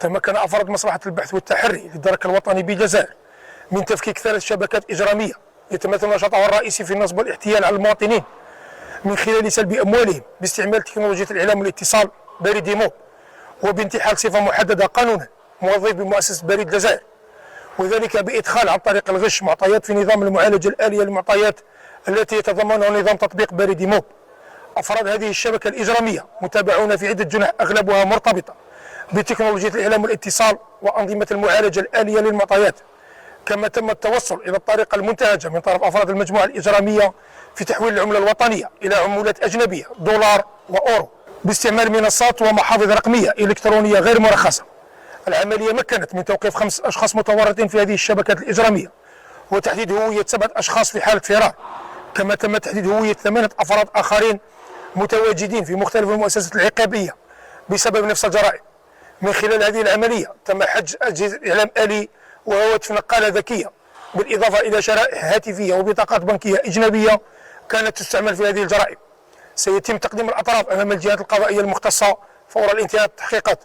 تمكن أفراد مصلحة البحث والتحري للدرك الوطني بالجزائر من تفكيك 3 شبكات إجرامية يتمثل نشاطها الرئيسي في النصب والاحتيال على المواطنين من خلال سلب أموالهم باستعمال تكنولوجيا الإعلام والاتصال بريد موب، وبانتحال صفة محددة قانونا موظف بمؤسسة بريد الجزائر، وذلك بإدخال عن طريق الغش معطيات في نظام المعالجة الآلية للمعطيات التي يتضمنها نظام تطبيق بريد موب. أفراد هذه الشبكة الإجرامية متابعون في عدة جنح أغلبها مرتبطة بتكنولوجيا الإعلام والاتصال وأنظمة المعالجة الآلية للمعطيات، كما تم التوصل إلى الطريقة المنتهجة من طرف أفراد المجموعة الإجرامية في تحويل العملة الوطنية إلى عملات أجنبية دولار وأورو باستعمال منصات ومحافظ رقمية إلكترونية غير مرخصة. العملية مكنت من توقيف 5 أشخاص متورطين في هذه الشبكات الإجرامية وتحديد هوية 7 أشخاص في حالة فرار، كما تم تحديد هوية 8 أفراد آخرين متواجدين في مختلف المؤسسات العقابية بسبب نفس الجرائم. من خلال هذه العملية تم حجز أجهزة إعلام آلي وهواتف نقالة ذكية، بالإضافة إلى شرائح هاتفية وبطاقات بنكية أجنبية كانت تستعمل في هذه الجرائم. سيتم تقديم الأطراف أمام الجهات القضائية المختصة فور الانتهاء التحقيقات.